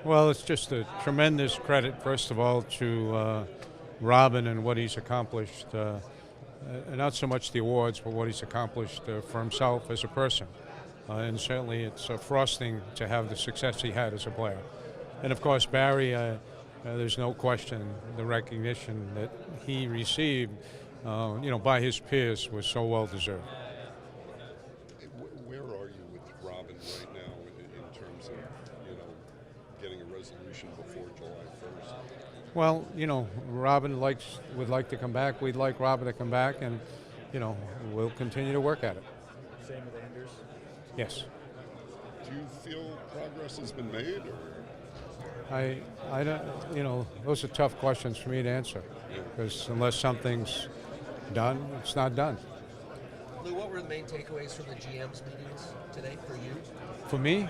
Well, it's just a tremendous credit, first of all, to Robin and what he's accomplished. Not so much the awards, but what he's accomplished for himself as a person. And certainly it's frosting to have the success he had as a player. And of course, Barry, there's no question the recognition that he received, by his peers was so well deserved. Where are you with Robin right now in terms of, getting a resolution before July 1st? Well, Robin would like to come back. We'd like Robin to come back, and, we'll continue to work at it. Same with Anders? Yes. Do you feel progress has been made? Or? I don't, those are tough questions for me to answer, because unless something's done, it's not done. Lou, what were the main takeaways from the GM's meetings today for you? For me?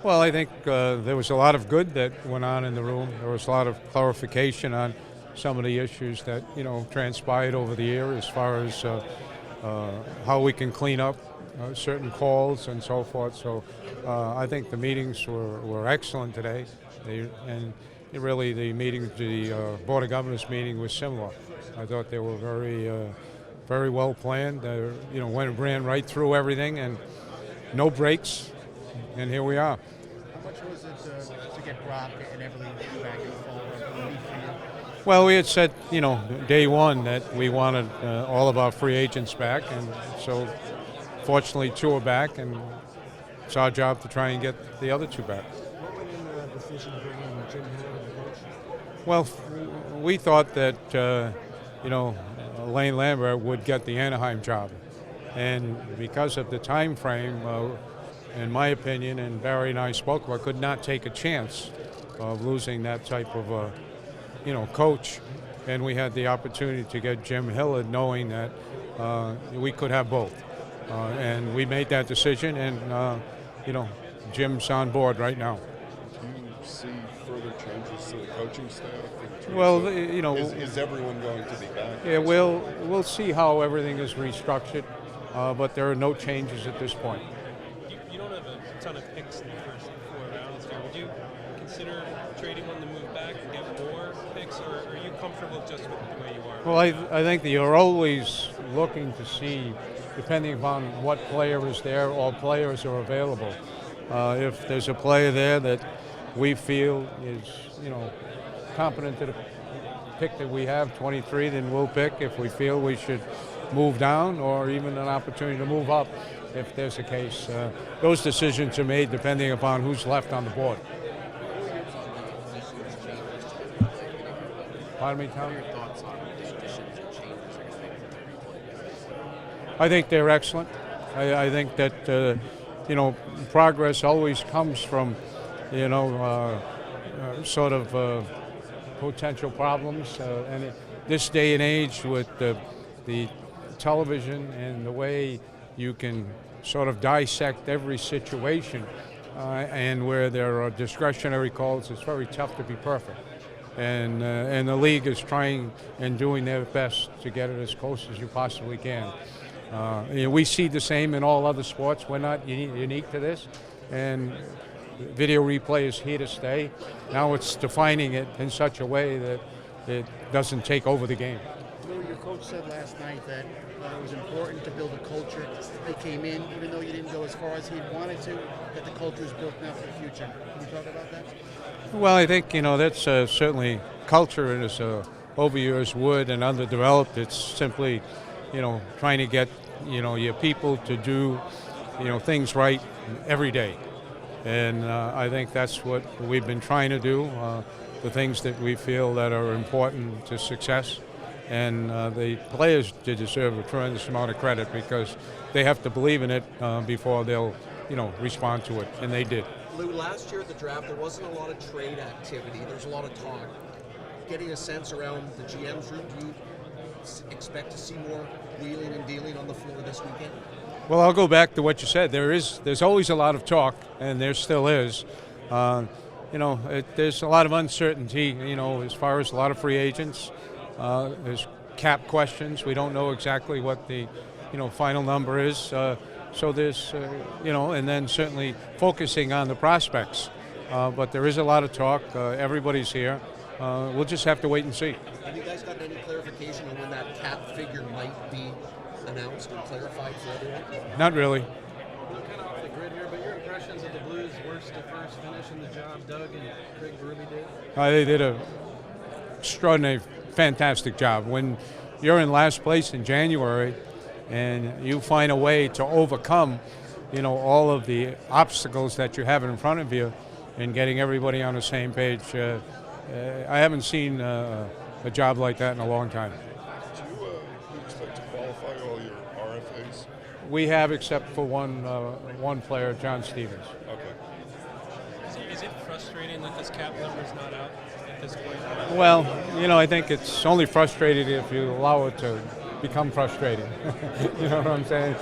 Well, I think there was a lot of good that went on in the room. There was a lot of clarification on some of the issues that, transpired over the year as far as how we can clean up certain calls and so forth. So I think the meetings were excellent today. And really the Board of Governors meeting was similar. I thought they were very well planned. Ran right through everything and no breaks. And here we are. How much was it to get Brock and Everly back in the fold? Well, we had said, day one that we wanted all of our free agents back, and so fortunately 2 are back, and it's our job to try and get the other 2 back. What went in the decision to bring in Jim Hill as coach? Well, we thought that, Lane Lambert would get the Anaheim job, and because of the time frame, in my opinion, and Barry and I spoke about, could not take a chance of losing that type of, coach. And we had the opportunity to get Jim Hill, knowing that we could have both. And we made that decision, and, Jim's on board right now. Do you see further changes to the coaching staff? Well, is everyone going to be back? Yeah, we'll see how everything is restructured, but there are no changes at this point. You don't have a ton of picks in the first 4 rounds here. Would you consider trading one to move back and get more picks, or are you comfortable just with the way you are? Well, I think that you're always looking to see, depending upon what player is there or players are available. If there's a player there that we feel is, competent to the pick that we have, 23, then we'll pick. If we feel we should move down, or even an opportunity to move up, if there's a case. Those decisions are made depending upon who's left on the board. Pardon me, Tom? Your thoughts on additions and changes? I think they're excellent. I think that, progress always comes from, sort of potential problems. And this day and age with the television and the way you can sort of dissect every situation, and where there are discretionary calls, it's very tough to be perfect. And the league is trying and doing their best to get it as close as you possibly can. We see the same in all other sports. We're not unique to this. And video replay is here to stay. Now it's defining it in such a way that it doesn't take over the game. Lou, your coach said last night that it was important to build a culture. They came in, even though you didn't go as far as he wanted to, that the culture is built now for the future. Can you talk about that? Well, I think, that's certainly culture, and is overused word and underdeveloped. It's simply, trying to get, your people to do, things right every day. And I think that's what we've been trying to do, the things that we feel that are important to success. And the players deserve a tremendous amount of credit, because they have to believe in it before they'll, respond to it, and they did. Lou, last year at the draft, there wasn't a lot of trade activity. There's a lot of talk. Getting a sense around the GM's room, do you expect to see more wheeling and dealing on the floor this weekend? Well, I'll go back to what you said. There's always a lot of talk, and there still is. There's a lot of uncertainty, as far as a lot of free agents. There's cap questions. We don't know exactly what the, final number is. So there's, and then certainly focusing on the prospects. but there is a lot of talk. Everybody's here. We'll just have to wait and see. Have you guys gotten any clarification on when that cap figure might be announced and clarified for everyone? Not really. I'm kind of off the grid here, but your impressions of the Blues' worst to first finish in the job Doug and Craig Berube did? They did a extraordinary, fantastic job. When you're in last place in January and you find a way to overcome, all of the obstacles that you have in front of you and getting everybody on the same page, I haven't seen a job like that in a long time. Do you expect to qualify all your RFAs? We have, except for one player, John Stevens. Okay. Is it frustrating that this cap number is not out at this point? Well, I think it's only frustrating if you allow it to become frustrating. You know what I'm saying?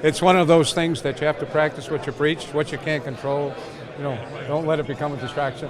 It's one of those things that you have to practice what you preach, what you can't control. Don't let it become a distraction.